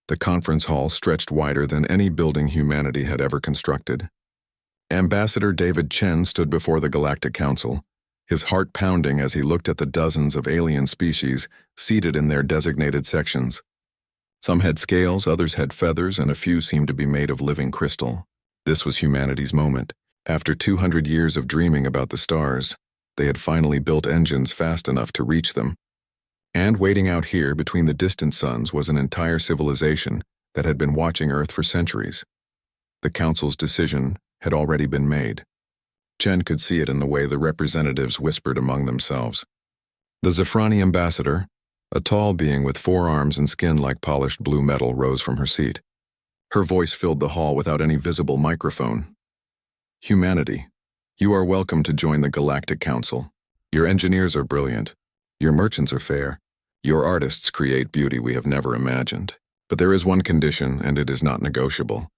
The conference hall stretched wider than any building humanity had ever constructed. Ambassador David Chen stood before the Galactic Council, his heart pounding as he looked at the dozens of alien species seated in their designated sections. Some had scales, others had feathers, and a few seemed to be made of living crystal. This was humanity's moment. After 200 years of dreaming about the stars, they had finally built engines fast enough to reach them. And waiting out here between the distant suns was an entire civilization that had been watching Earth for centuries. The Council's decision had already been made. Chen could see it in the way the representatives whispered among themselves. The Zafrani ambassador, a tall being with 4 arms and skin like polished blue metal, rose from her seat. Her voice filled the hall without any visible microphone. Humanity, you are welcome to join the Galactic Council. Your engineers are brilliant. Your merchants are fair. Your artists create beauty we have never imagined. But there is one condition, and it is not negotiable.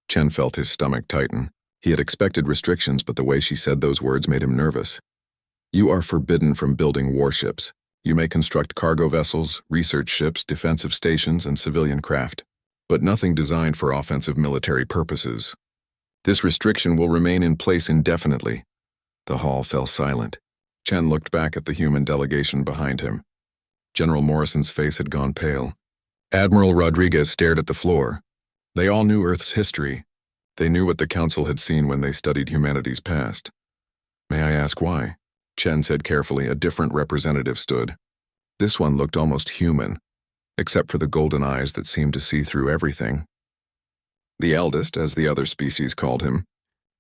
Chen felt his stomach tighten. He had expected restrictions, but the way she said those words made him nervous. You are forbidden from building warships. You may construct cargo vessels, research ships, defensive stations, and civilian craft, but nothing designed for offensive military purposes. This restriction will remain in place indefinitely. The hall fell silent. Chen looked back at the human delegation behind him. General Morrison's face had gone pale. Admiral Rodriguez stared at the floor. They all knew Earth's history. They knew what the Council had seen when they studied humanity's past. May I ask why? Chen said carefully. A different representative stood. This one looked almost human, except for the golden eyes that seemed to see through everything. The eldest, as the other species called him,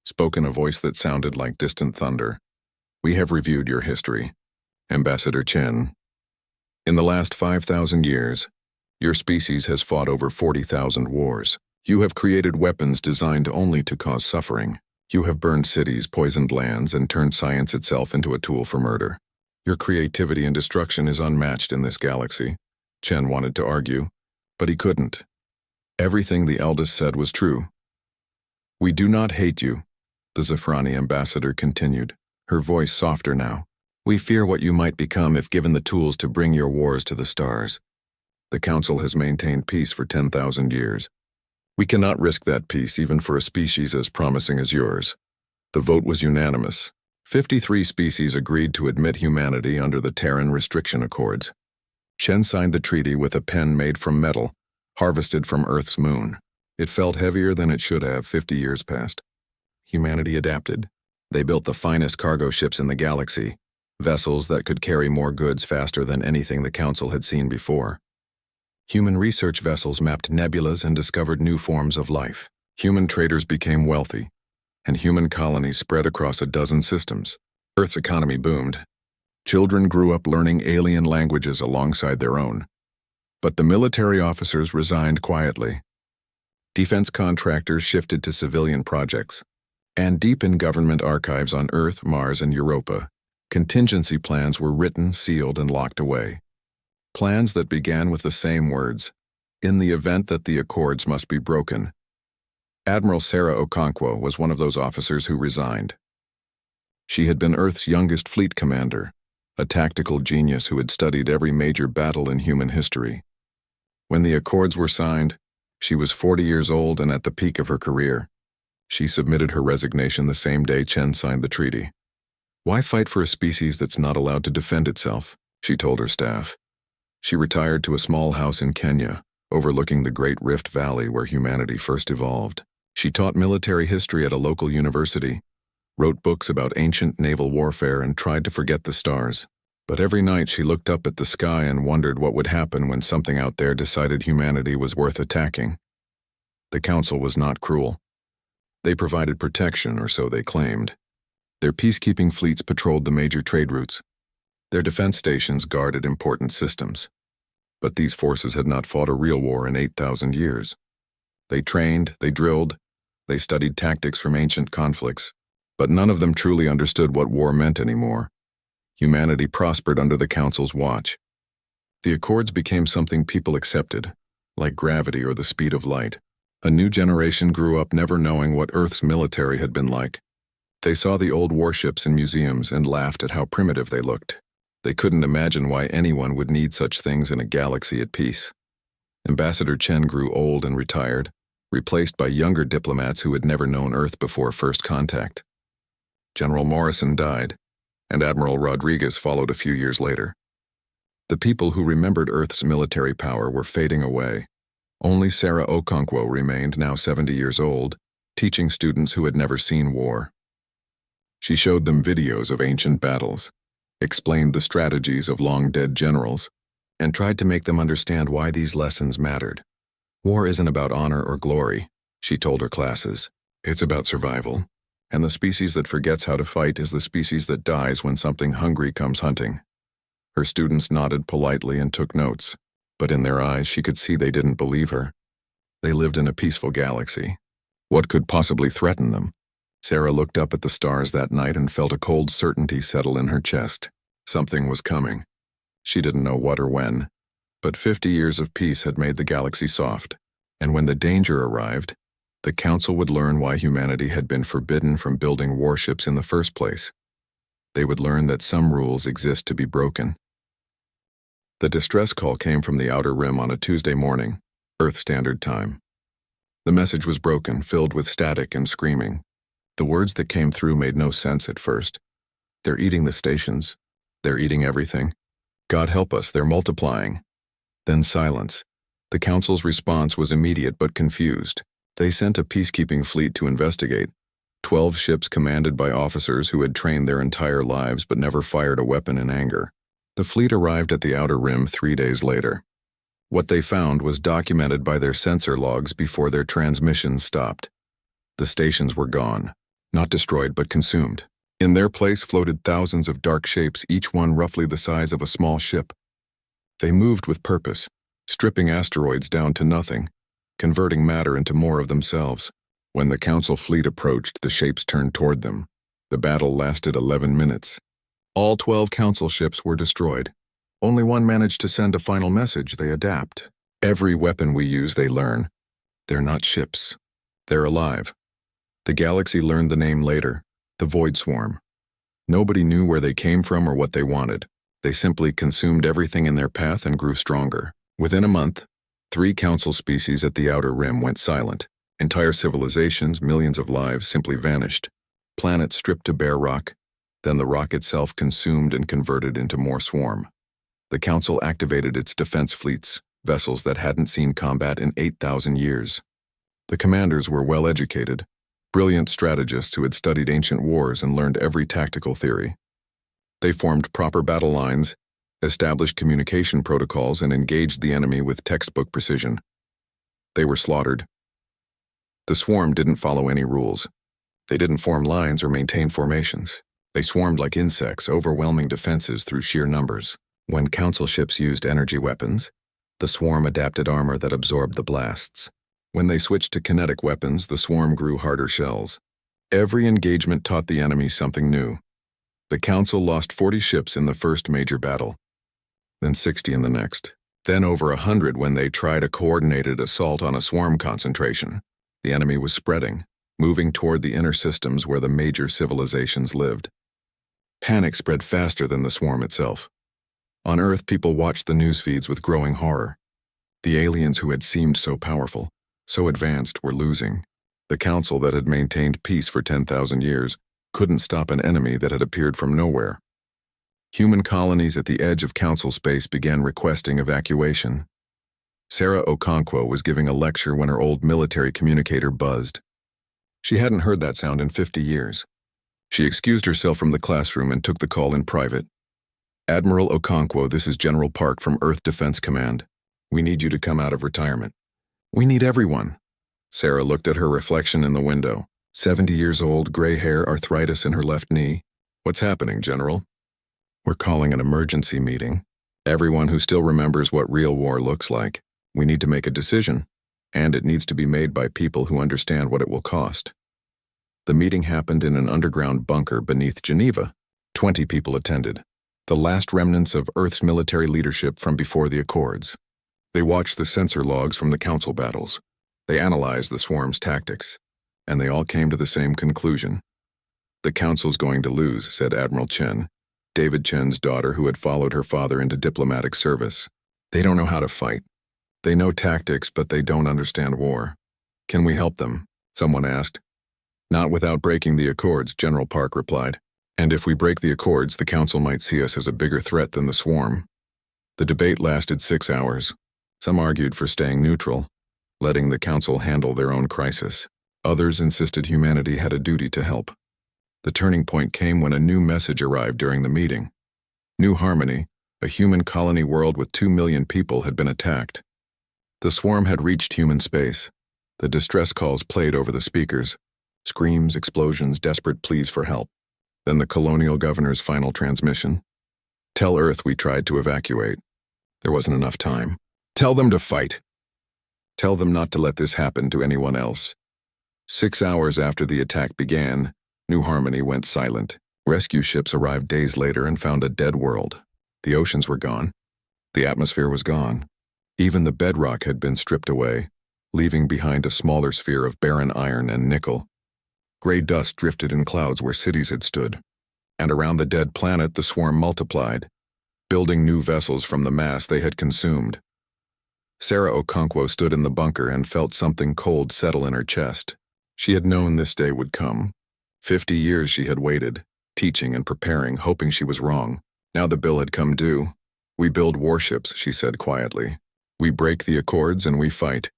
spoke in a voice that sounded like distant thunder. We have reviewed your history, Ambassador Chen. In the last 5,000 years, your species has fought over 40,000 wars. You have created weapons designed only to cause suffering. You have burned cities, poisoned lands, and turned science itself into a tool for murder. Your creativity and destruction is unmatched in this galaxy. Chen wanted to argue, but he couldn't. Everything the eldest said was true. We do not hate you, the Zafrani ambassador continued, her voice softer now. We fear what you might become if given the tools to bring your wars to the stars. The Council has maintained peace for 10,000 years. We cannot risk that peace even for a species as promising as yours. The vote was unanimous. 53 species agreed to admit humanity under the Terran Restriction Accords. Chen signed the treaty with a pen made from metal, harvested from Earth's moon. It felt heavier than it should have 50 years past. Humanity adapted. They built the finest cargo ships in the galaxy, vessels that could carry more goods faster than anything the Council had seen before. Human research vessels mapped nebulas and discovered new forms of life. Human traders became wealthy, and human colonies spread across a dozen systems. Earth's economy boomed. Children grew up learning alien languages alongside their own. But the military officers resigned quietly. Defense contractors shifted to civilian projects. And deep in government archives on Earth, Mars, and Europa, contingency plans were written, sealed, and locked away. Plans that began with the same words, in the event that the accords must be broken. Admiral Sarah Okonkwo was one of those officers who resigned. She had been Earth's youngest fleet commander, a tactical genius who had studied every major battle in human history. When the accords were signed, she was 40 years old and at the peak of her career. She submitted her resignation the same day Chen signed the treaty. Why fight for a species that's not allowed to defend itself? She told her staff. She retired to a small house in Kenya, overlooking the Great Rift Valley where humanity first evolved. She taught military history at a local university, wrote books about ancient naval warfare, and tried to forget the stars. But every night she looked up at the sky and wondered what would happen when something out there decided humanity was worth attacking. The Council was not cruel. They provided protection, or so they claimed. Their peacekeeping fleets patrolled the major trade routes. Their defense stations guarded important systems. But these forces had not fought a real war in 8,000 years. They trained, they drilled, they studied tactics from ancient conflicts, but none of them truly understood what war meant anymore. Humanity prospered under the Council's watch. The Accords became something people accepted, like gravity or the speed of light. A new generation grew up never knowing what Earth's military had been like. They saw the old warships in museums and laughed at how primitive they looked. They couldn't imagine why anyone would need such things in a galaxy at peace. Ambassador Chen grew old and retired, replaced by younger diplomats who had never known Earth before first contact. General Morrison died, and Admiral Rodriguez followed a few years later. The people who remembered Earth's military power were fading away. Only Sarah Okonkwo remained, now 70 years old, teaching students who had never seen war. She showed them videos of ancient battles, explained the strategies of long-dead generals, and tried to make them understand why these lessons mattered. War isn't about honor or glory, she told her classes. It's about survival, and the species that forgets how to fight is the species that dies when something hungry comes hunting. Her students nodded politely and took notes, but in their eyes she could see they didn't believe her. They lived in a peaceful galaxy. What could possibly threaten them? Sarah looked up at the stars that night and felt a cold certainty settle in her chest. Something was coming. She didn't know what or when, but 50 years of peace had made the galaxy soft, and when the danger arrived, the Council would learn why humanity had been forbidden from building warships in the first place. They would learn that some rules exist to be broken. The distress call came from the Outer Rim on a Tuesday morning, Earth Standard Time. The message was broken, filled with static and screaming. The words that came through made no sense at first. They're eating the stations. They're eating everything. God help us, they're multiplying. Then silence. The Council's response was immediate but confused. They sent a peacekeeping fleet to investigate. 12 ships commanded by officers who had trained their entire lives but never fired a weapon in anger. The fleet arrived at the Outer Rim 3 days later. What they found was documented by their sensor logs before their transmissions stopped. The stations were gone, not destroyed but consumed. In their place floated thousands of dark shapes, each one roughly the size of a small ship. They moved with purpose, stripping asteroids down to nothing, converting matter into more of themselves. When the Council fleet approached, the shapes turned toward them. The battle lasted 11 minutes. All 12 Council ships were destroyed. Only one managed to send a final message: they adapt. Every weapon we use, they learn. They're not ships. They're alive. The galaxy learned the name later: the Void Swarm. Nobody knew where they came from or what they wanted. They simply consumed everything in their path and grew stronger. Within a month, 3 Council species at the Outer Rim went silent. Entire civilizations, millions of lives, simply vanished. Planets stripped to bare rock. Then the rock itself consumed and converted into more swarm. The Council activated its defense fleets, vessels that hadn't seen combat in 8,000 years. The commanders were well-educated, brilliant strategists who had studied ancient wars and learned every tactical theory. They formed proper battle lines, established communication protocols, and engaged the enemy with textbook precision. They were slaughtered. The swarm didn't follow any rules. They didn't form lines or maintain formations. They swarmed like insects, overwhelming defenses through sheer numbers. When Council ships used energy weapons, the swarm adapted armor that absorbed the blasts. When they switched to kinetic weapons, the swarm grew harder shells. Every engagement taught the enemy something new. The Council lost 40 ships in the first major battle, then 60 in the next, then over 100 when they tried a coordinated assault on a swarm concentration. The enemy was spreading, moving toward the inner systems where the major civilizations lived. Panic spread faster than the swarm itself. On Earth, people watched the news feeds with growing horror. The aliens who had seemed so powerful, so advanced, were losing. The Council that had maintained peace for 10,000 years couldn't stop an enemy that had appeared from nowhere. Human colonies at the edge of Council space began requesting evacuation. Sarah Okonkwo was giving a lecture when her old military communicator buzzed. She hadn't heard that sound in 50 years. She excused herself from the classroom and took the call in private. "Admiral Okonkwo, this is General Park from Earth Defense Command. We need you to come out of retirement." "We need everyone." Sarah looked at her reflection in the window. 70 years old, gray hair, arthritis in her left knee. "What's happening, General?" "We're calling an emergency meeting. Everyone who still remembers what real war looks like. We need to make a decision, and it needs to be made by people who understand what it will cost." The meeting happened in an underground bunker beneath Geneva. 20 people attended, the last remnants of Earth's military leadership from before the Accords. They watched the sensor logs from the Council battles. They analyzed the swarm's tactics, and they all came to the same conclusion. "The Council's going to lose," said Admiral Chen, David Chen's daughter who had followed her father into diplomatic service. "They don't know how to fight. They know tactics, but they don't understand war. Can we help them? Someone asked. Not without breaking the accords, General Park replied. And if we break the accords, the council might see us as a bigger threat than the swarm. The debate lasted 6 hours. Some argued for staying neutral, letting the council handle their own crisis. Others insisted humanity had a duty to help. The turning point came when a new message arrived during the meeting. New Harmony, a human colony world with 2 million people, had been attacked. The swarm had reached human space. The distress calls played over the speakers. Screams, explosions, desperate pleas for help. Then the colonial governor's final transmission. Tell Earth we tried to evacuate. There wasn't enough time. Tell them to fight. Tell them not to let this happen to anyone else. 6 hours after the attack began, New Harmony went silent. Rescue ships arrived days later and found a dead world. The oceans were gone. The atmosphere was gone. Even the bedrock had been stripped away, leaving behind a smaller sphere of barren iron and nickel. Gray dust drifted in clouds where cities had stood. And around the dead planet, the swarm multiplied, building new vessels from the mass they had consumed. Sarah Okonkwo stood in the bunker and felt something cold settle in her chest. She had known this day would come. 50 years she had waited, teaching and preparing, hoping she was wrong. Now the bill had come due. We build warships, she said quietly. We break the accords and we fight.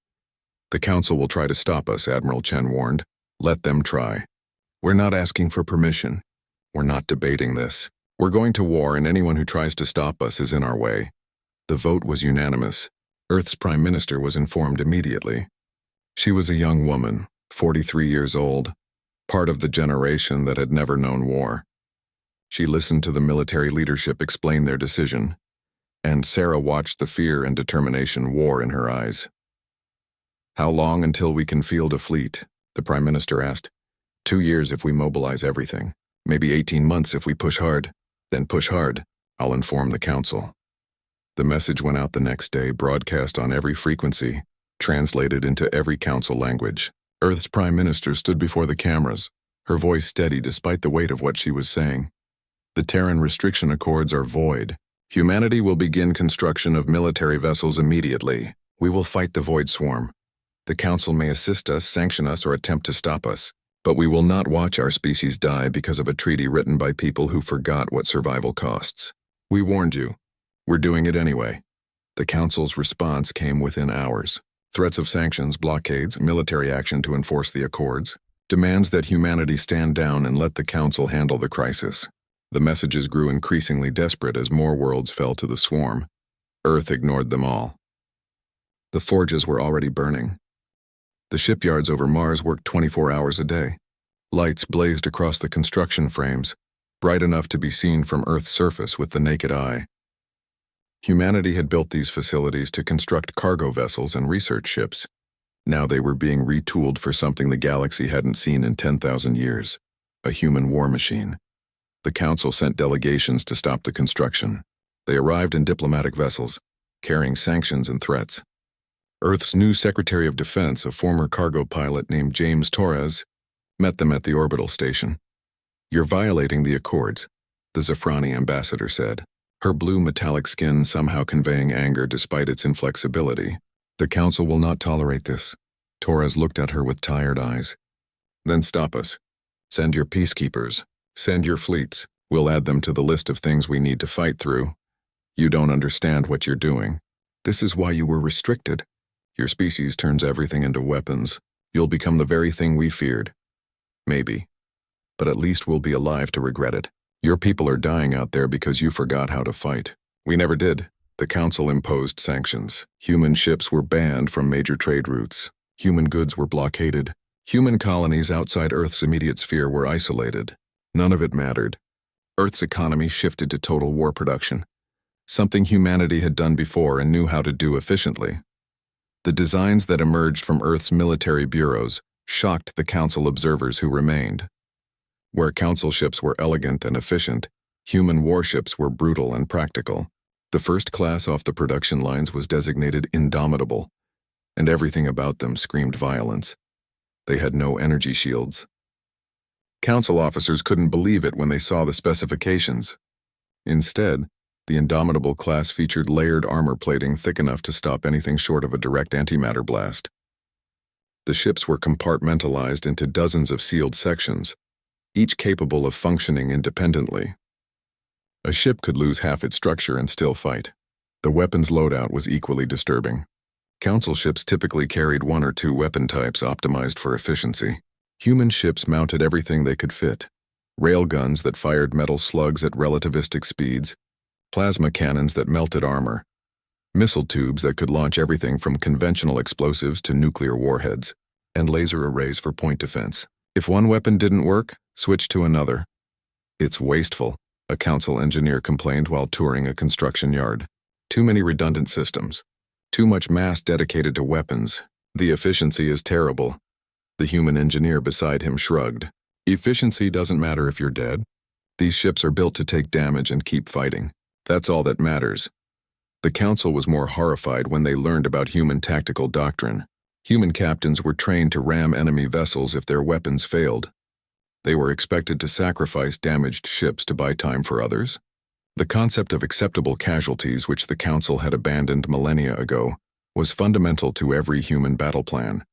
The council will try to stop us, Admiral Chen warned. Let them try. We're not asking for permission. We're not debating this. We're going to war, and anyone who tries to stop us is in our way. The vote was unanimous. Earth's Prime Minister was informed immediately. She was a young woman, 43 years old, part of the generation that had never known war. She listened to the military leadership explain their decision, and Sarah watched the fear and determination war in her eyes. How long until we can field a fleet? The Prime Minister asked. 2 years if we mobilize everything. Maybe 18 months if we push hard. Then push hard. I'll inform the council. The message went out the next day, broadcast on every frequency, translated into every council language. Earth's Prime Minister stood before the cameras, her voice steady despite the weight of what she was saying. The Terran restriction accords are void. Humanity will begin construction of military vessels immediately. We will fight the void swarm. The council may assist us, sanction us, or attempt to stop us, but we will not watch our species die because of a treaty written by people who forgot what survival costs. We warned you. We're doing it anyway. The council's response came within hours. Threats of sanctions, blockades, military action to enforce the accords, demands that humanity stand down and let the council handle the crisis. The messages grew increasingly desperate as more worlds fell to the swarm. Earth ignored them all. The forges were already burning. The shipyards over Mars worked 24 hours a day. Lights blazed across the construction frames, bright enough to be seen from Earth's surface with the naked eye. Humanity had built these facilities to construct cargo vessels and research ships. Now they were being retooled for something the galaxy hadn't seen in 10,000 years, a human war machine. The council sent delegations to stop the construction. They arrived in diplomatic vessels, carrying sanctions and threats. Earth's new Secretary of Defense, a former cargo pilot named James Torres, met them at the orbital station. You're violating the accords, the Zafrani ambassador said, her blue metallic skin somehow conveying anger despite its inflexibility. The council will not tolerate this. Torres looked at her with tired eyes. Then stop us. Send your peacekeepers. Send your fleets. We'll add them to the list of things we need to fight through. You don't understand what you're doing. This is why you were restricted. Your species turns everything into weapons. You'll become the very thing we feared. Maybe. But at least we'll be alive to regret it. Your people are dying out there because you forgot how to fight. We never did. The council imposed sanctions. Human ships were banned from major trade routes. Human goods were blockaded. Human colonies outside Earth's immediate sphere were isolated. None of it mattered. Earth's economy shifted to total war production, something humanity had done before and knew how to do efficiently. The designs that emerged from Earth's military bureaus shocked the council observers who remained. Where council ships were elegant and efficient, human warships were brutal and practical. The first class off the production lines was designated indomitable, and everything about them screamed violence. They had no energy shields. Council officers couldn't believe it when they saw the specifications. Instead, The Indomitable class featured layered armor plating thick enough to stop anything short of a direct antimatter blast. The ships were compartmentalized into dozens of sealed sections, each capable of functioning independently. A ship could lose half its structure and still fight. The weapons loadout was equally disturbing. Council ships typically carried one or two weapon types optimized for efficiency. Human ships mounted everything they could fit. Railguns that fired metal slugs at relativistic speeds, plasma cannons that melted armor, missile tubes that could launch everything from conventional explosives to nuclear warheads, and laser arrays for point defense. If one weapon didn't work, switch to another. It's wasteful, a council engineer complained while touring a construction yard. Too many redundant systems. Too much mass dedicated to weapons. The efficiency is terrible. The human engineer beside him shrugged. Efficiency doesn't matter if you're dead. These ships are built to take damage and keep fighting. That's all that matters. The council was more horrified when they learned about human tactical doctrine. Human captains were trained to ram enemy vessels if their weapons failed. They were expected to sacrifice damaged ships to buy time for others. The concept of acceptable casualties, which the council had abandoned millennia ago, was fundamental to every human battle plan.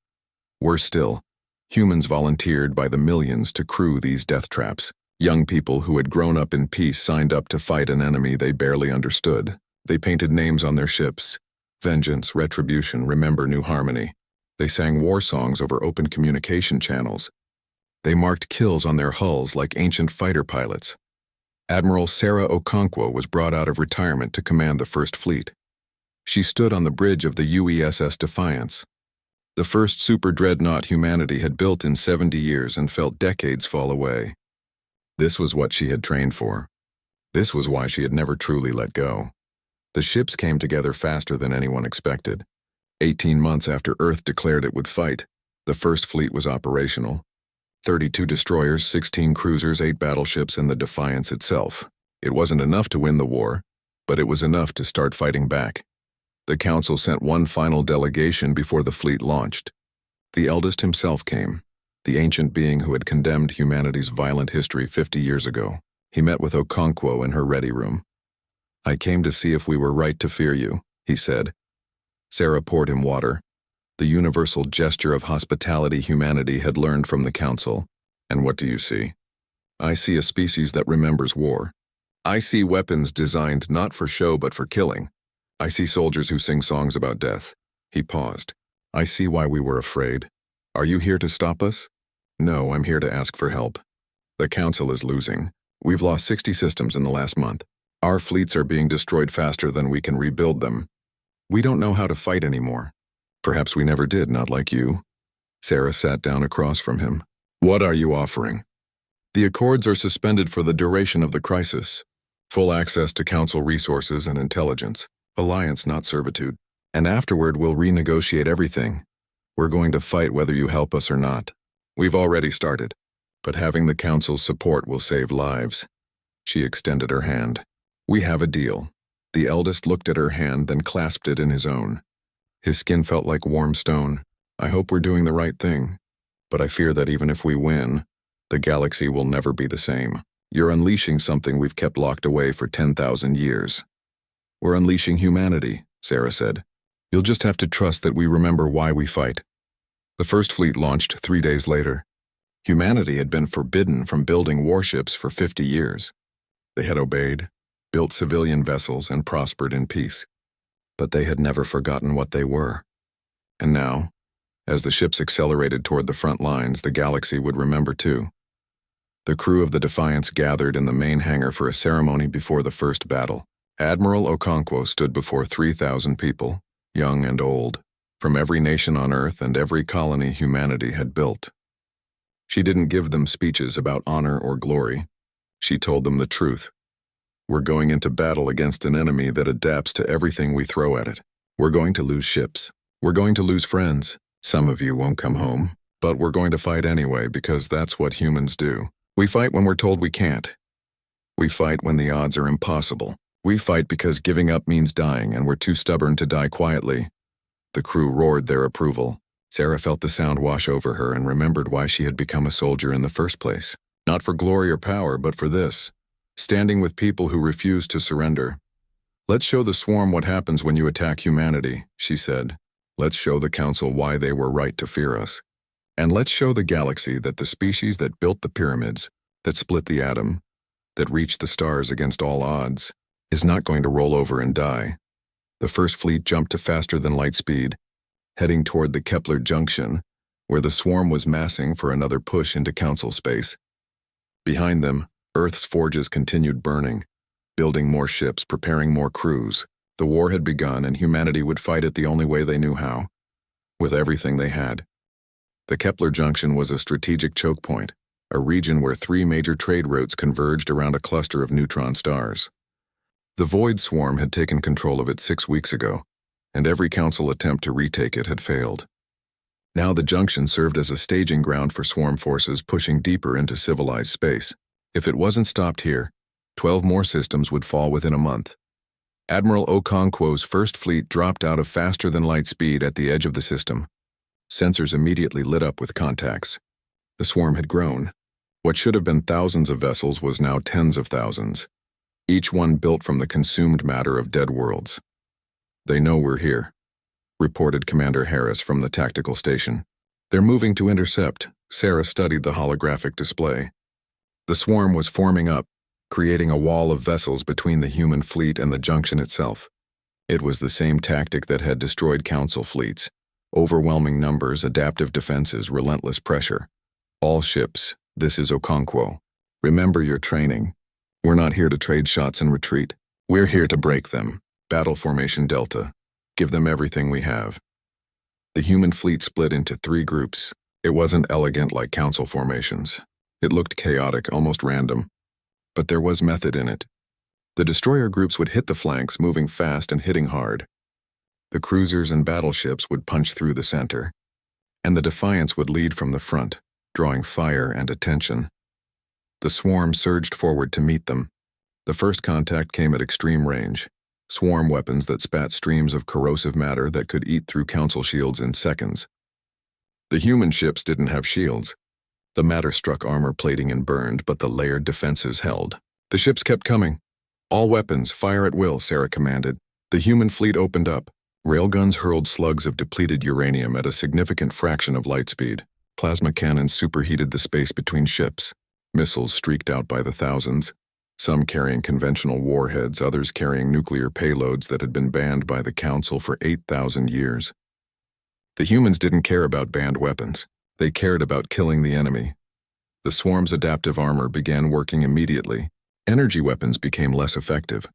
Worse still, humans volunteered by the millions to crew these death traps. Young people who had grown up in peace signed up to fight an enemy they barely understood. They painted names on their ships. Vengeance, retribution, remember, new harmony. They sang war songs over open communication channels. They marked kills on their hulls like ancient fighter pilots. Admiral Sarah Okonkwo was brought out of retirement to command the First Fleet. She stood on the bridge of the UESS Defiance, the first super dreadnought humanity had built in 70 years, and felt decades fall away. This was what she had trained for. This was why she had never truly let go. The ships came together faster than anyone expected. 18 months after Earth declared it would fight, the First Fleet was operational. 32 destroyers, 16 cruisers, 8 battleships, and the Defiance itself. It wasn't enough to win the war, but it was enough to start fighting back. The council sent one final delegation before the fleet launched. The eldest himself came, the ancient being who had condemned humanity's violent history 50 years ago. He met with Okonkwo in her ready room. "I came to see if we were right to fear you," he said. Sarah poured him water. The universal gesture of hospitality humanity had learned from the council. "And what do you see?" "I see a species that remembers war. I see weapons designed not for show but for killing. I see soldiers who sing songs about death." He paused. "I see why we were afraid. Are you here to stop us?" "No, I'm here to ask for help. The council is losing. We've lost 60 systems in the last month. Our fleets are being destroyed faster than we can rebuild them. We don't know how to fight anymore." "Perhaps we never did, not like you." Sarah sat down across from him. "What are you offering?" "The Accords are suspended for the duration of the crisis. Full access to council resources and intelligence. Alliance, not servitude. And afterward we'll renegotiate everything. We're going to fight whether you help us or not. We've already started. But having the council's support will save lives." She extended her hand. "We have a deal." The eldest looked at her hand, then clasped it in his own. His skin felt like warm stone. "I hope we're doing the right thing. But I fear that even if we win, the galaxy will never be the same. You're unleashing something we've kept locked away for 10,000 years. "We're unleashing humanity," Sarah said. "You'll just have to trust that we remember why we fight." The First Fleet launched 3 days later. Humanity had been forbidden from building warships for 50 years. They had obeyed, built civilian vessels, and prospered in peace. But they had never forgotten what they were. And now, as the ships accelerated toward the front lines, the galaxy would remember too. The crew of the Defiance gathered in the main hangar for a ceremony before the first battle. Admiral Okonkwo stood before 3,000 people, young and old, from every nation on Earth and every colony humanity had built. She didn't give them speeches about honor or glory. She told them the truth. "We're going into battle against an enemy that adapts to everything we throw at it. We're going to lose ships. We're going to lose friends. Some of you won't come home. But we're going to fight anyway because that's what humans do. We fight when we're told we can't. We fight when the odds are impossible. We fight because giving up means dying, and we're too stubborn to die quietly." The crew roared their approval. Sarah felt the sound wash over her and remembered why she had become a soldier in the first place. Not for glory or power, but for this. Standing with people who refused to surrender. "Let's show the swarm what happens when you attack humanity," she said. "Let's show the council why they were right to fear us. And let's show the galaxy that the species that built the pyramids, that split the atom, that reached the stars against all odds, is not going to roll over and die." The first fleet jumped to faster than light speed, heading toward the Kepler junction, where the swarm was massing for another push into council space. Behind them, Earth's forges continued burning, building more ships, preparing more crews. The war had begun, and humanity would fight it the only way they knew how, with everything they had. The Kepler junction was a strategic choke point, a region where 3 major trade routes converged around a cluster of neutron stars. The Void Swarm had taken control of it 6 weeks ago, and every council attempt to retake it had failed. Now the junction served as a staging ground for swarm forces pushing deeper into civilized space. If it wasn't stopped here, 12 more systems would fall within a month. Admiral Okonkwo's first fleet dropped out of faster-than-light speed at the edge of the system. Sensors immediately lit up with contacts. The swarm had grown. What should have been thousands of vessels was now tens of thousands, each one built from the consumed matter of dead worlds. "They know we're here," reported Commander Harris from the tactical station. "They're moving to intercept." Sarah studied the holographic display. The swarm was forming up, creating a wall of vessels between the human fleet and the junction itself. It was the same tactic that had destroyed council fleets. Overwhelming numbers, adaptive defenses, relentless pressure. "All ships, this is Okonkwo. Remember your training. We're not here to trade shots and retreat. We're here to break them. Battle formation Delta. Give them everything we have." The human fleet split into 3 groups. It wasn't elegant like council formations. It looked chaotic, almost random. But there was method in it. The destroyer groups would hit the flanks, moving fast and hitting hard. The cruisers and battleships would punch through the center. And the Defiance would lead from the front, drawing fire and attention. The swarm surged forward to meet them. The first contact came at extreme range. Swarm weapons that spat streams of corrosive matter that could eat through council shields in seconds. The human ships didn't have shields. The matter struck armor plating and burned, but the layered defenses held. The ships kept coming. "All weapons, fire at will," Sarah commanded. The human fleet opened up. Railguns hurled slugs of depleted uranium at a significant fraction of light speed. Plasma cannons superheated the space between ships. Missiles streaked out by the thousands, some carrying conventional warheads, others carrying nuclear payloads that had been banned by the Council for 8,000 years. The humans didn't care about banned weapons. They cared about killing the enemy. The swarm's adaptive armor began working immediately. Energy weapons became less effective.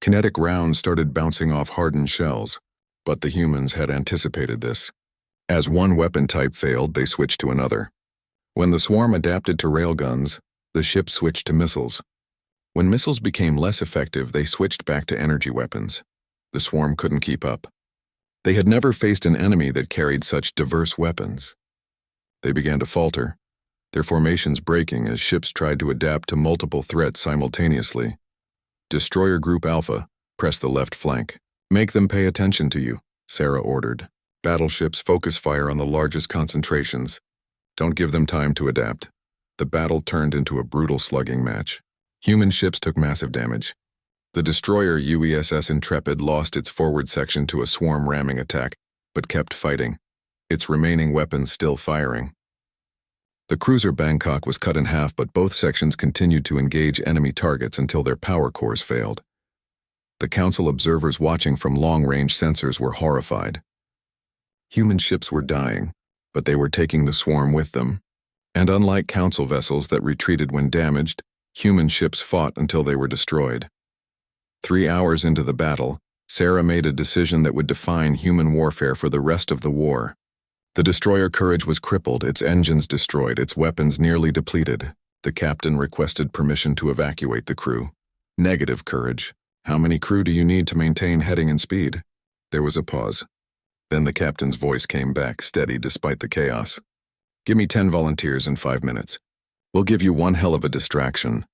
Kinetic rounds started bouncing off hardened shells, but the humans had anticipated this. As one weapon type failed, they switched to another. When the swarm adapted to railguns, the ships switched to missiles. When missiles became less effective, they switched back to energy weapons. The swarm couldn't keep up. They had never faced an enemy that carried such diverse weapons. They began to falter, their formations breaking as ships tried to adapt to multiple threats simultaneously. "Destroyer Group Alpha, press the left flank. Make them pay attention to you," Sarah ordered. "Battleships focus fire on the largest concentrations. Don't give them time to adapt." The battle turned into a brutal slugging match. Human ships took massive damage. The destroyer UESS Intrepid lost its forward section to a swarm ramming attack, but kept fighting, its remaining weapons still firing. The cruiser Bangkok was cut in half, but both sections continued to engage enemy targets until their power cores failed. The Council observers watching from long-range sensors were horrified. Human ships were dying, but they were taking the swarm with them. And unlike Council vessels that retreated when damaged, human ships fought until they were destroyed. 3 hours into the battle, Sarah made a decision that would define human warfare for the rest of the war. The destroyer Courage was crippled, its engines destroyed, its weapons nearly depleted. The captain requested permission to evacuate the crew. "Negative, Courage. How many crew do you need to maintain heading and speed?" There was a pause. Then the captain's voice came back, steady despite the chaos. "Give me 10 volunteers in 5 minutes. We'll give you one hell of a distraction."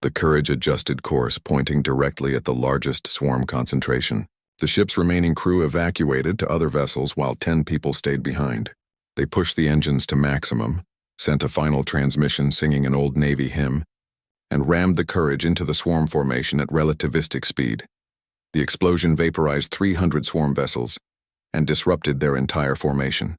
The Courage adjusted course, pointing directly at the largest swarm concentration. The ship's remaining crew evacuated to other vessels while 10 people stayed behind. They pushed the engines to maximum, sent a final transmission singing an old Navy hymn, and rammed the Courage into the swarm formation at relativistic speed. The explosion vaporized 300 swarm vessels and disrupted their entire formation.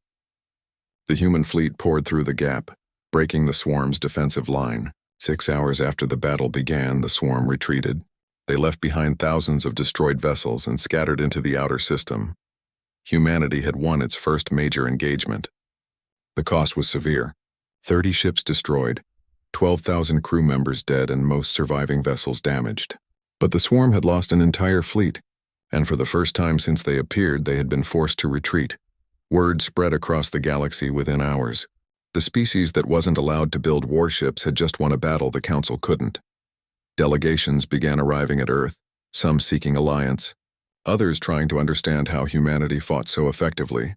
The human fleet poured through the gap, breaking the swarm's defensive line. 6 hours after the battle began, the swarm retreated. They left behind thousands of destroyed vessels and scattered into the outer system. Humanity had won its first major engagement. The cost was severe. 30 ships destroyed, 12,000 crew members dead, and most surviving vessels damaged. But the swarm had lost an entire fleet, and for the first time since they appeared, they had been forced to retreat. Word spread across the galaxy within hours. The species that wasn't allowed to build warships had just won a battle the Council couldn't. Delegations began arriving at Earth, some seeking alliance, others trying to understand how humanity fought so effectively.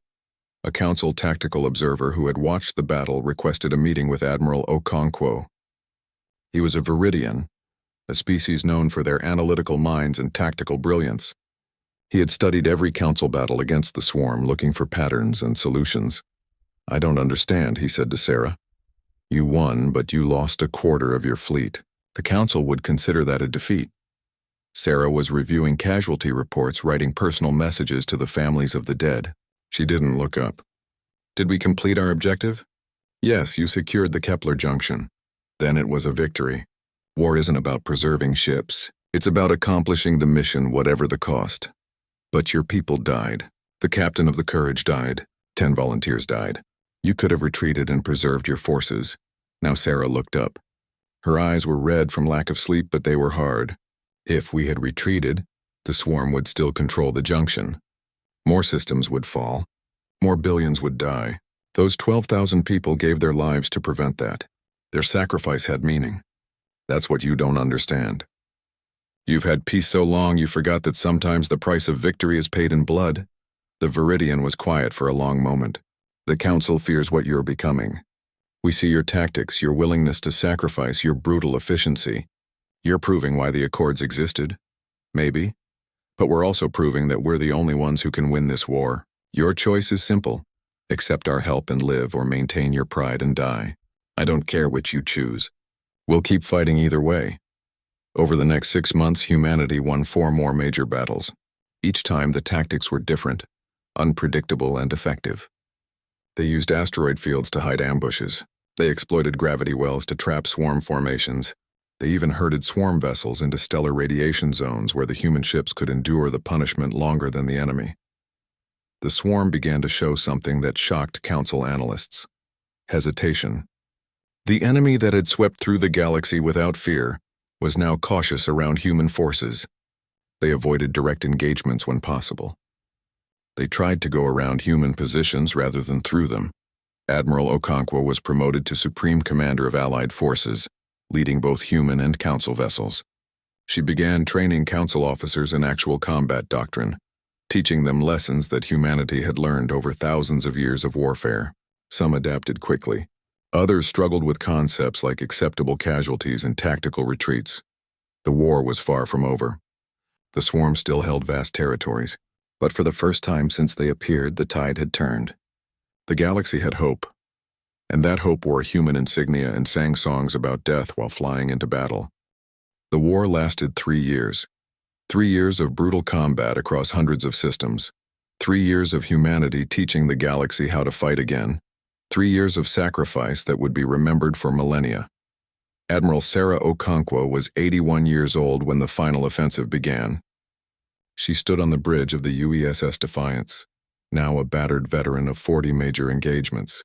A Council tactical observer who had watched the battle requested a meeting with Admiral Okonkwo. He was a Viridian, a species known for their analytical minds and tactical brilliance. He had studied every Council battle against the swarm, looking for patterns and solutions. "I don't understand," he said to Sarah. "You won, but you lost a quarter of your fleet. The Council would consider that a defeat." Sarah was reviewing casualty reports, writing personal messages to the families of the dead. She didn't look up. "Did we complete our objective?" "Yes, you secured the Kepler Junction." Then it was a victory. War isn't about preserving ships. It's about accomplishing the mission, whatever the cost. But your people died. The captain of the Courage died. 10 volunteers died. You could have retreated and preserved your forces. Now Sarah looked up. Her eyes were red from lack of sleep, but they were hard. If we had retreated, the swarm would still control the junction. More systems would fall. More billions would die. Those 12,000 people gave their lives to prevent that. Their sacrifice had meaning. That's what you don't understand. You've had peace so long you forgot that sometimes the price of victory is paid in blood. The Viridian was quiet for a long moment. The Council fears what you're becoming. We see your tactics, your willingness to sacrifice, your brutal efficiency. You're proving why the Accords existed. Maybe. But we're also proving that we're the only ones who can win this war. Your choice is simple. Accept our help and live, or maintain your pride and die. I don't care which you choose. We'll keep fighting either way. Over the next 6 months, humanity won 4 more major battles. Each time the tactics were different, unpredictable, and effective. They used asteroid fields to hide ambushes. They exploited gravity wells to trap swarm formations. They even herded swarm vessels into stellar radiation zones where the human ships could endure the punishment longer than the enemy. The swarm began to show something that shocked Council analysts: hesitation. The enemy that had swept through the galaxy without fear was now cautious around human forces. They avoided direct engagements when possible. They tried to go around human positions rather than through them. Admiral Okonkwo was promoted to Supreme Commander of Allied Forces, leading both human and Council vessels. She began training Council officers in actual combat doctrine, teaching them lessons that humanity had learned over thousands of years of warfare. Some adapted quickly. Others struggled with concepts like acceptable casualties and tactical retreats. The war was far from over. The swarm still held vast territories, but for the first time since they appeared, the tide had turned. The galaxy had hope, and that hope wore human insignia and sang songs about death while flying into battle. The war lasted 3 years. 3 years of brutal combat across hundreds of systems. 3 years of humanity teaching the galaxy how to fight again. 3 years of sacrifice that would be remembered for millennia. Admiral Sarah Okonkwo was 81 years old when the final offensive began. She stood on the bridge of the UESS Defiance, now a battered veteran of 40 major engagements.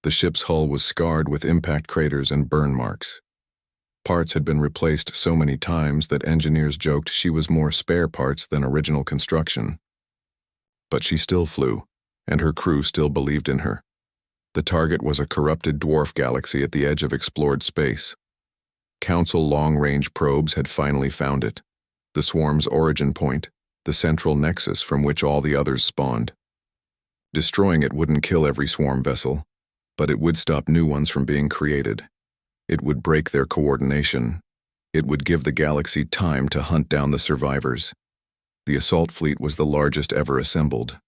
The ship's hull was scarred with impact craters and burn marks. Parts had been replaced so many times that engineers joked she was more spare parts than original construction. But she still flew, and her crew still believed in her. The target was a corrupted dwarf galaxy at the edge of explored space. Council long-range probes had finally found it, the swarm's origin point, the central nexus from which all the others spawned. Destroying it wouldn't kill every swarm vessel, but it would stop new ones from being created. It would break their coordination. It would give the galaxy time to hunt down the survivors. The assault fleet was the largest ever assembled.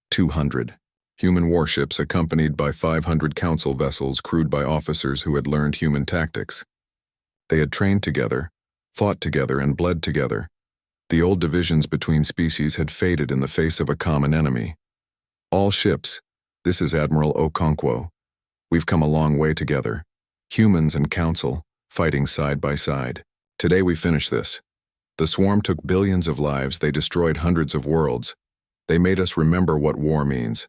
200. Human warships accompanied by 500 Council vessels crewed by officers who had learned human tactics. They had trained together, fought together, and bled together. The old divisions between species had faded in the face of a common enemy. All ships, this is Admiral Okonkwo. We've come a long way together. Humans and Council, fighting side by side. Today we finish this. The swarm took billions of lives, they destroyed hundreds of worlds. They made us remember what war means.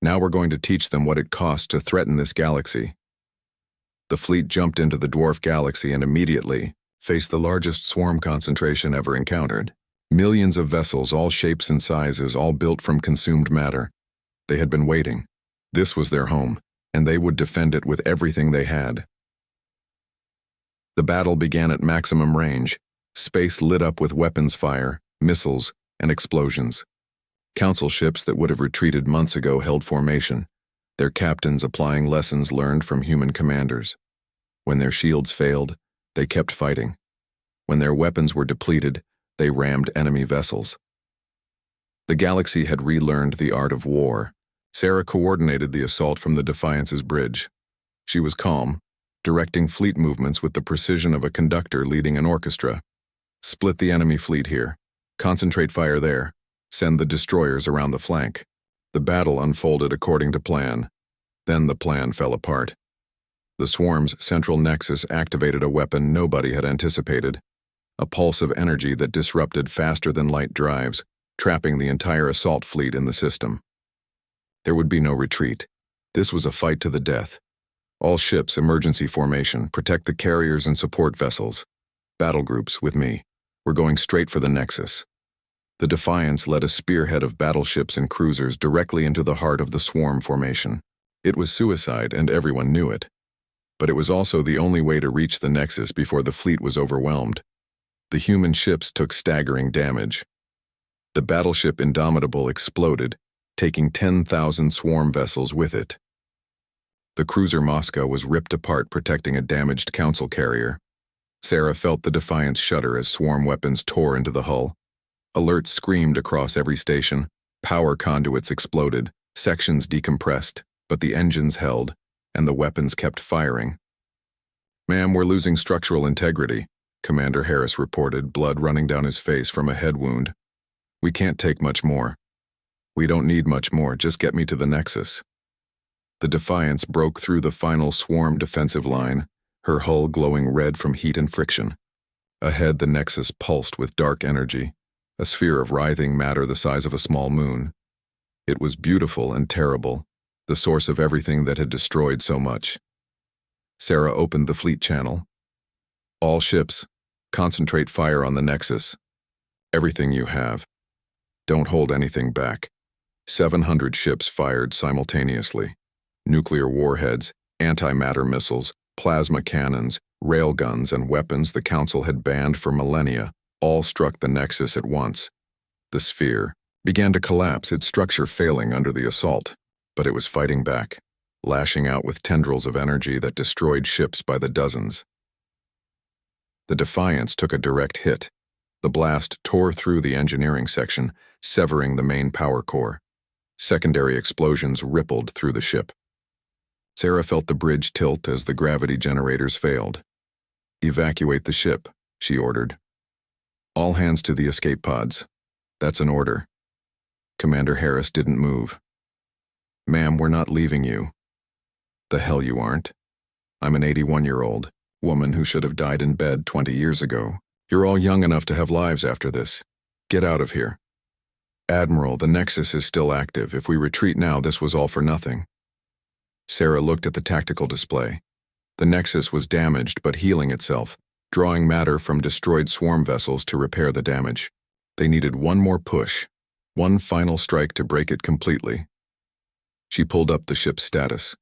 Now we're going to teach them what it costs to threaten this galaxy. The fleet jumped into the dwarf galaxy and immediately faced the largest swarm concentration ever encountered. Millions of vessels, all shapes and sizes, all built from consumed matter. They had been waiting. This was their home, and they would defend it with everything they had. The battle began at maximum range. Space lit up with weapons fire, missiles, and explosions. Council ships that would have retreated months ago held formation, their captains applying lessons learned from human commanders. When their shields failed, they kept fighting. When their weapons were depleted, they rammed enemy vessels. The galaxy had relearned the art of war. Sarah coordinated the assault from the Defiance's bridge. She was calm, directing fleet movements with the precision of a conductor leading an orchestra. Split the enemy fleet here. Concentrate fire there. Send the destroyers around the flank. The battle unfolded according to plan. Then the plan fell apart. The swarm's central nexus activated a weapon nobody had anticipated. A pulse of energy that disrupted faster-than-light drives, trapping the entire assault fleet in the system. There would be no retreat. This was a fight to the death. All ships, emergency formation, protect the carriers and support vessels. Battle groups, with me. We're going straight for the nexus. The Defiance led a spearhead of battleships and cruisers directly into the heart of the swarm formation. It was suicide, and everyone knew it. But it was also the only way to reach the nexus before the fleet was overwhelmed. The human ships took staggering damage. The battleship Indomitable exploded, taking 10,000 swarm vessels with it. The cruiser Moscow was ripped apart, protecting a damaged Council carrier. Sarah felt the Defiance shudder as swarm weapons tore into the hull. Alerts screamed across every station. Power conduits exploded, sections decompressed, but the engines held, and the weapons kept firing. "Ma'am, we're losing structural integrity," Commander Harris reported, blood running down his face from a head wound. "We can't take much more." "We don't need much more, just get me to the nexus." The Defiance broke through the final swarm defensive line, her hull glowing red from heat and friction. Ahead, the nexus pulsed with dark energy, a sphere of writhing matter the size of a small moon. It was beautiful and terrible, the source of everything that had destroyed so much. Sarah opened the fleet channel. "All ships, concentrate fire on the nexus. Everything you have. Don't hold anything back." 700 ships fired simultaneously. Nuclear warheads, antimatter missiles, plasma cannons, railguns, and weapons the Council had banned for millennia all struck the nexus at once. The sphere began to collapse, its structure failing under the assault, but it was fighting back, lashing out with tendrils of energy that destroyed ships by the dozens. The Defiance took a direct hit. The blast tore through the engineering section, severing the main power core. Secondary explosions rippled through the ship. Sarah felt the bridge tilt as the gravity generators failed. "Evacuate the ship," she ordered. "All hands to the escape pods." "That's an order." Commander Harris didn't move. "Ma'am, we're not leaving you." "The hell you aren't. I'm an 81-year-old woman who should have died in bed 20 years ago. You're all young enough to have lives after this. Get out of here." "Admiral, the Nexus is still active. If we retreat now, this was all for nothing." Sarah looked at the tactical display. The Nexus was damaged but healing itself, drawing matter from destroyed swarm vessels to repair the damage. They needed one more push, one final strike to break it completely. She pulled up the ship's status.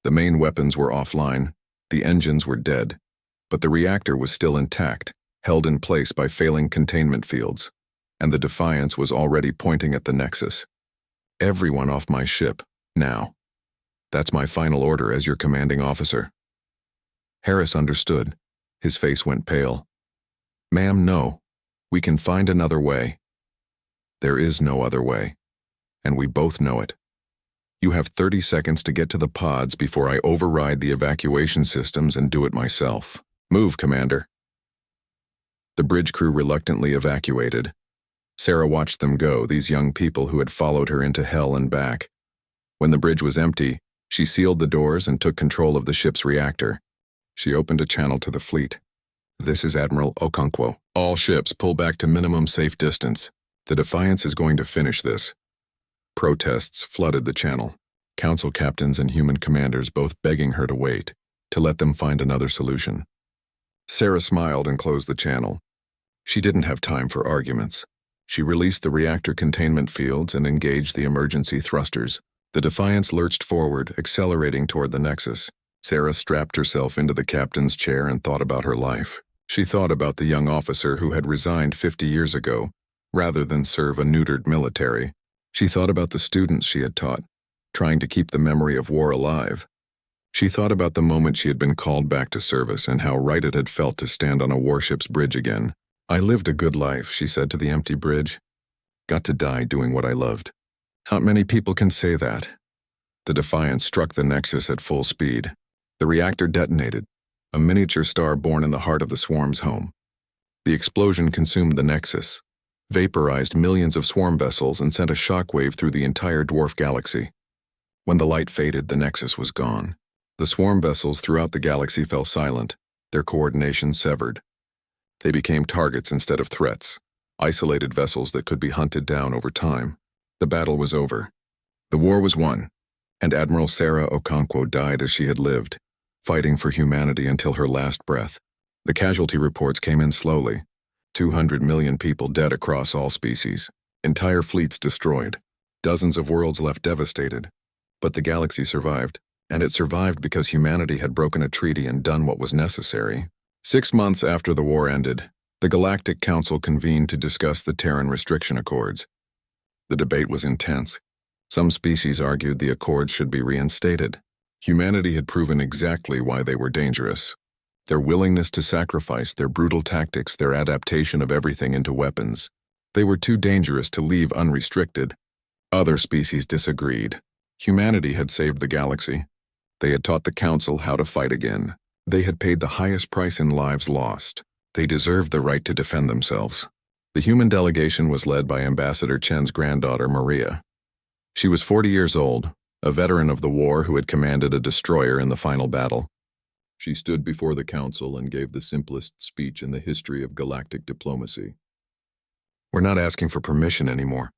The main weapons were offline, the engines were dead, but the reactor was still intact, held in place by failing containment fields, and the Defiance was already pointing at the Nexus. "Everyone off my ship, now. That's my final order as your commanding officer." Harris understood. His face went pale. "Ma'am, no. We can find another way." "There is no other way, and we both know it. You have 30 seconds to get to the pods before I override the evacuation systems and do it myself. Move, Commander." The bridge crew reluctantly evacuated. Sarah watched them go, these young people who had followed her into hell and back. When the bridge was empty, she sealed the doors and took control of the ship's reactor. She opened a channel to the fleet. "This is Admiral Okonkwo. All ships pull back to minimum safe distance. The Defiance is going to finish this." Protests flooded the channel. Council captains and human commanders both begging her to wait, to let them find another solution. Sarah smiled and closed the channel. She didn't have time for arguments. She released the reactor containment fields and engaged the emergency thrusters. The Defiance lurched forward, accelerating toward the Nexus. Sarah strapped herself into the captain's chair and thought about her life. She thought about the young officer who had resigned 50 years ago, rather than serve a neutered military. She thought about the students she had taught, trying to keep the memory of war alive. She thought about the moment she had been called back to service and how right it had felt to stand on a warship's bridge again. "I lived a good life," she said to the empty bridge. "Got to die doing what I loved." Not many people can say that. The Defiance struck the Nexus at full speed. The reactor detonated, a miniature star born in the heart of the swarm's home. The explosion consumed the Nexus, vaporized millions of swarm vessels, and sent a shockwave through the entire dwarf galaxy. When the light faded, the Nexus was gone. The swarm vessels throughout the galaxy fell silent, their coordination severed. They became targets instead of threats, isolated vessels that could be hunted down over time. The battle was over. The war was won, and Admiral Sarah Okonkwo died as she had lived, fighting for humanity until her last breath. The casualty reports came in slowly. 200 million people dead across all species, entire fleets destroyed, dozens of worlds left devastated. But the galaxy survived, and it survived because humanity had broken a treaty and done what was necessary. 6 months after the war ended, the Galactic Council convened to discuss the Terran Restriction Accords. The debate was intense. Some species argued the accords should be reinstated. Humanity had proven exactly why they were dangerous. Their willingness to sacrifice, their brutal tactics, their adaptation of everything into weapons. They were too dangerous to leave unrestricted. Other species disagreed. Humanity had saved the galaxy. They had taught the Council how to fight again. They had paid the highest price in lives lost. They deserved the right to defend themselves. The human delegation was led by Ambassador Chen's granddaughter, Maria. She was 40 years old, a veteran of the war who had commanded a destroyer in the final battle. She stood before the council and gave the simplest speech in the history of galactic diplomacy. "We're not asking for permission anymore.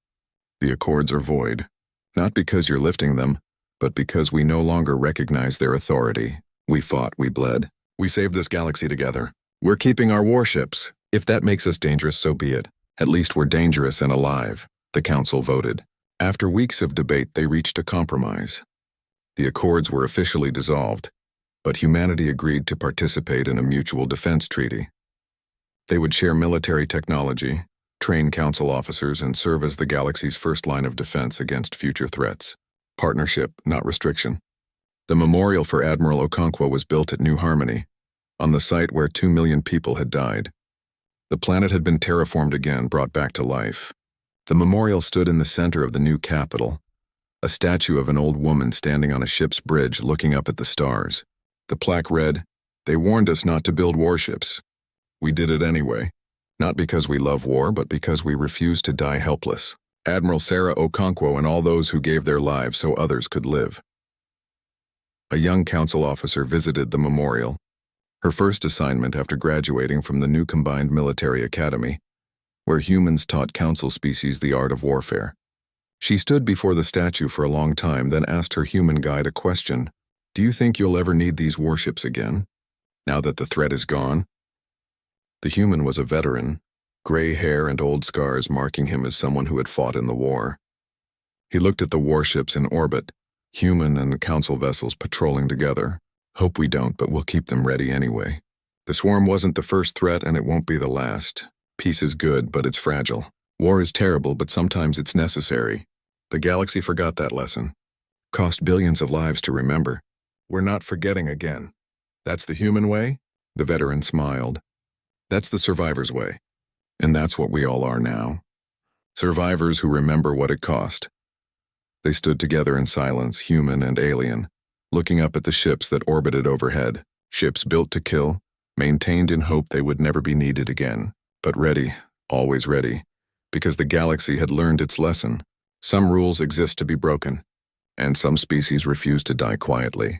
The accords are void, not because you're lifting them, but because we no longer recognize their authority. We fought, we bled. We saved this galaxy together. We're keeping our warships. If that makes us dangerous, so be it. At least we're dangerous and alive," the council voted. After weeks of debate, they reached a compromise. The accords were officially dissolved, but humanity agreed to participate in a mutual defense treaty. They would share military technology, train council officers, and serve as the galaxy's first line of defense against future threats. Partnership, not restriction. The memorial for Admiral Okonkwo was built at New Harmony, on the site where 2 million people had died. The planet had been terraformed again, brought back to life. The memorial stood in the center of the new capital, a statue of an old woman standing on a ship's bridge looking up at the stars. The plaque read, "They warned us not to build warships. We did it anyway, not because we love war, but because we refuse to die helpless. Admiral Sarah Okonkwo and all those who gave their lives so others could live." A young council officer visited the memorial, her first assignment after graduating from the new combined military academy, where humans taught council species the art of warfare. She stood before the statue for a long time, then asked her human guide a question. "Do you think you'll ever need these warships again, now that the threat is gone?" The human was a veteran, gray hair and old scars marking him as someone who had fought in the war. He looked at the warships in orbit, human and council vessels patrolling together. "Hope we don't, but we'll keep them ready anyway. The swarm wasn't the first threat, and it won't be the last. Peace is good, but it's fragile. War is terrible, but sometimes it's necessary. The galaxy forgot that lesson. Cost billions of lives to remember. We're not forgetting again. That's the human way?" The veteran smiled. "That's the survivor's way. And that's what we all are now. Survivors who remember what it cost." They stood together in silence, human and alien, looking up at the ships that orbited overhead, ships built to kill, maintained in hope they would never be needed again. but ready, always ready, because the galaxy had learned its lesson. Some rules exist to be broken, and some species refuse to die quietly.